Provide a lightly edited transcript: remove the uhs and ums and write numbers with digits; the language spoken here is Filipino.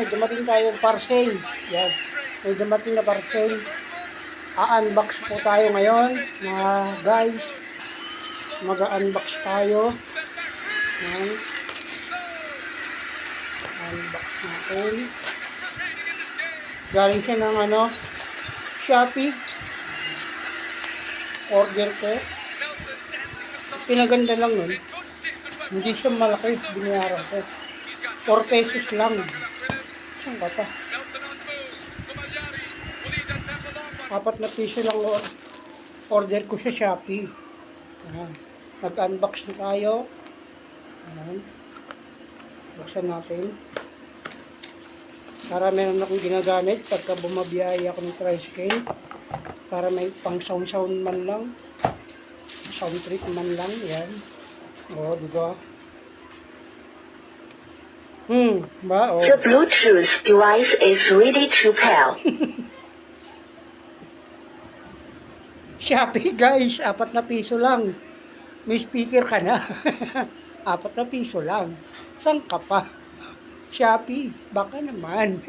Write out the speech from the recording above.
may dumating tayong parcel. Yan. May dumating na parcel. A-unbox po tayo ngayon, mga guys. Mag-unbox tayo. Yan. Unbox natin. Galing siya ng Shopee. Order ko. Pinaganda lang nun. Hindi siya malaki. Binayaran ko. 4 pesos lang. Saan ba pa? 4 na piso lang order ko sa Shopee. Ayan. Mag-unbox na tayo. Ayan. Buksan natin. Para meron akong ginagamit pagka bumabiyaya ako ng tricycle. Para may pang sound man lang. Sound trip man lang. Yan. O, diba? Ba? O. The Bluetooth device is ready to pair. Shopee guys, 4 na piso lang. May speaker ka na. 4 na piso lang. Saan ka pa? Shopee, baka naman.